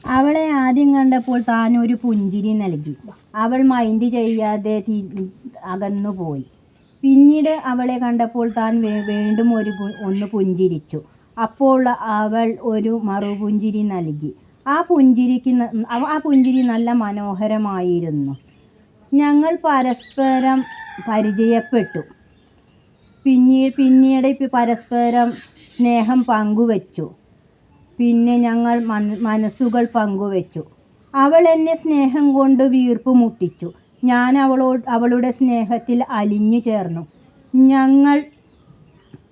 അവളെ ആദ്യം കണ്ടപ്പോൾ താൻ ഒരു പുഞ്ചിരി നൽകി. അവൾ മൈൻഡ് ചെയ്യാതെ അകന്നുപോയി. പിന്നീട് അവളെ കണ്ടപ്പോൾ താൻ വീണ്ടും ഒന്ന് പുഞ്ചിരിച്ചു. അപ്പോൾ അവൾ ഒരു മറുപുഞ്ചിരി നൽകി. ആ പുഞ്ചിരി നല്ല മനോഹരമായിരുന്നു. ഞങ്ങൾ പരസ്പരം പരിചയപ്പെട്ടു. പിന്നീട് പരസ്പരം സ്നേഹം പങ്കുവച്ചു. പിന്നെ ഞങ്ങൾ മനസ്സുകൾ പങ്കുവച്ചു. അവൾ എന്നെ സ്നേഹം കൊണ്ട് വീർപ്പ് മുട്ടിച്ചു. ഞാൻ അവളുടെ സ്നേഹത്തിൽ അലിഞ്ഞു ചേർന്നു. ഞങ്ങൾ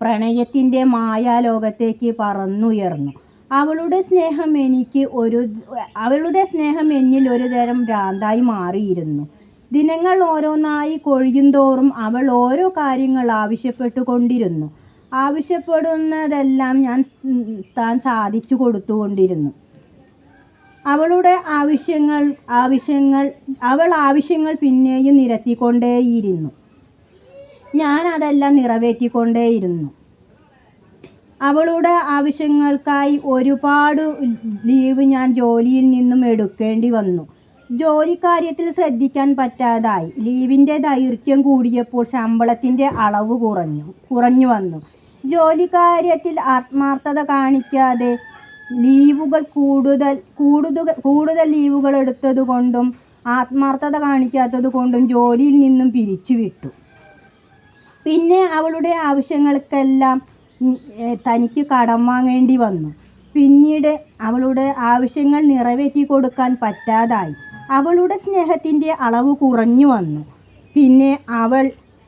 പ്രണയത്തിൻ്റെ മായാലോകത്തേക്ക് പറന്നുയർന്നു. അവളുടെ സ്നേഹം എന്നിൽ ഒരു തരം ഭ്രാന്തായി മാറിയിരുന്നു. ദിനങ്ങൾ ഓരോന്നായി കൊഴിയുന്തോറും അവൾ ഓരോ കാര്യങ്ങൾ ആവശ്യപ്പെട്ടുകൊണ്ടിരുന്നു. ആവശ്യപ്പെടുന്നതെല്ലാം താൻ സാധിച്ചു കൊടുത്തുകൊണ്ടിരുന്നു. അവൾ ആവശ്യങ്ങൾ പിന്നെയും നിരത്തിക്കൊണ്ടേയിരുന്നു. ഞാൻ അതെല്ലാം നിറവേറ്റിക്കൊണ്ടേയിരുന്നു. അവളുടെ ആവശ്യങ്ങൾക്കായി ഒരുപാട് ലീവ് ഞാൻ ജോലിയിൽ നിന്നും എടുക്കേണ്ടി വന്നു. ജോലിക്കാര്യത്തിൽ ശ്രദ്ധിക്കാൻ പറ്റാതായി. ലീവിൻ്റെ ദൈർഘ്യം കൂടിയപ്പോൾ ശമ്പളത്തിൻ്റെ അളവ് കുറഞ്ഞു വന്നു. ജോലിക്കാര്യത്തിൽ ആത്മാർത്ഥത കാണിക്കാതെ ലീവുകൾ കൂടുതൽ ലീവുകൾ എടുത്തതുകൊണ്ടും ആത്മാർത്ഥത കാണിക്കാത്തതുകൊണ്ടും ജോലിയിൽ നിന്നും പിരിച്ചുവിട്ടു. പിന്നെ അവളുടെ ആവശ്യങ്ങൾക്കെല്ലാം തനിക്ക് കടം വാങ്ങേണ്ടി വന്നു. പിന്നീട് അവളുടെ ആവശ്യങ്ങൾ നിറവേറ്റി കൊടുക്കാൻ പറ്റാതായി. അവളുടെ സ്നേഹത്തിൻ്റെ അളവ് കുറഞ്ഞു വന്നു. പിന്നെ അവൾ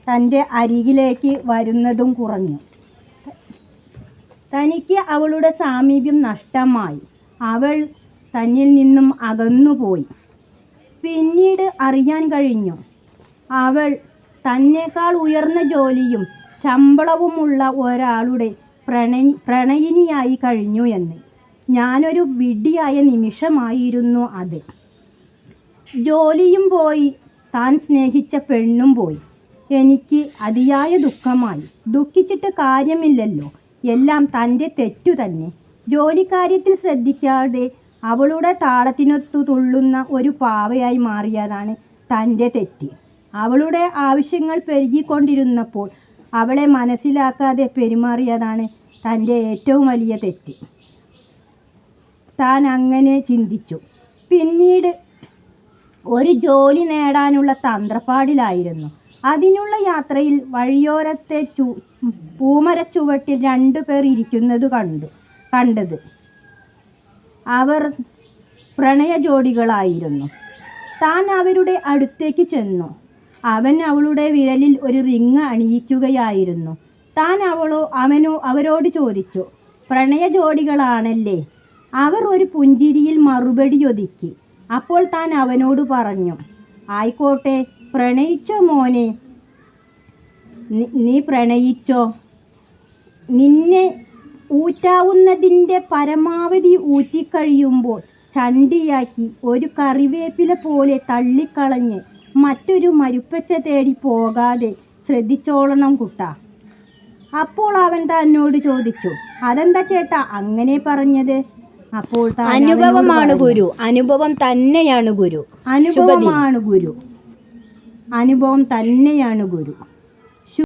തൻ്റെ അരികിലേക്ക് വരുന്നതും കുറഞ്ഞു. തനിക്ക് അവളുടെ സാമീപ്യം നഷ്ടമായി. അവൾ തന്നിൽ നിന്നും അകന്നുപോയി. പിന്നീട് അറിയാൻ കഴിഞ്ഞു, അവൾ തന്നേക്കാൾ ഉയർന്ന ജോലിയും ശമ്പളവുമുള്ള ഒരാളുടെ പ്രണയിനിയായി കഴിഞ്ഞു എന്ന്. ഞാനൊരു വിഡ്ഢിയായ നിമിഷമായിരുന്നു അത്. ജോലിയും പോയി, താൻ സ്നേഹിച്ച പെണ്ണും പോയി. എനിക്ക് അതിയായ ദുഃഖമായി. ദുഃഖിച്ചിട്ട് കാര്യമില്ലല്ലോ, എല്ലാം തൻ്റെ തെറ്റു തന്നെ. ജോലിക്കാര്യത്തിൽ ശ്രദ്ധിക്കാതെ അവളുടെ താളത്തിനൊത്തു തുള്ളുന്ന ഒരു പാവയായി മാറിയതാണ് തൻ്റെ തെറ്റ്. അവളുടെ ആവശ്യങ്ങൾ പെരുകിക്കൊണ്ടിരുന്നപ്പോൾ അവളെ മനസ്സിലാക്കാതെ പെരുമാറിയതാണ് തൻ്റെ ഏറ്റവും വലിയ തെറ്റ്. താൻ അങ്ങനെ ചിന്തിച്ചു. പിന്നീട് ഒരു ജോലി നേടാനുള്ള തന്ത്രപ്പാടിലായിരുന്നു. അതിനുള്ള യാത്രയിൽ വഴിയോരത്തെ പൂമരച്ചുവട്ടിൽ 2 പേർ ഇരിക്കുന്നത് കണ്ടത്. അവർ പ്രണയ ജോഡികളായിരുന്നു. താൻ അവരുടെ അടുത്തേക്ക് ചെന്നു. അവൻ അവളുടെ വിരലിൽ ഒരു റിങ് അണിയിക്കുകയായിരുന്നു. താൻ അവരോട് ചോദിച്ചു, പ്രണയ ജോഡികളാണല്ലേ? അവർ ഒരു പുഞ്ചിരിയിൽ മറുപടി ഒതുക്കി. അപ്പോൾ താൻ അവനോട് പറഞ്ഞു, ആയിക്കോട്ടെ, പ്രണയിച്ചോ മോനെ, നീ പ്രണയിച്ചോ. നിന്നെ ഊറ്റാവുന്നതിൻ്റെ പരമാവധി ഊറ്റിക്കഴിയുമ്പോൾ ചണ്ടിയാക്കി ഒരു കറിവേപ്പില പോലെ തള്ളിക്കളഞ്ഞ് മറ്റൊരു മരുപ്പച്ച തേടി പോകാതെ ശ്രദ്ധിച്ചോളണം കുട്ടാ. അപ്പോൾ അവൻ തന്നോട് ചോദിച്ചു, അതെന്താ ചേട്ടാ അങ്ങനെ പറഞ്ഞത്? അപ്പോൾ അനുഭവമാണ് ഗുരു. അനുഭവം തന്നെയാണ് ഗുരു. അനുഭവം തന്നെയാണ് ഗുരു.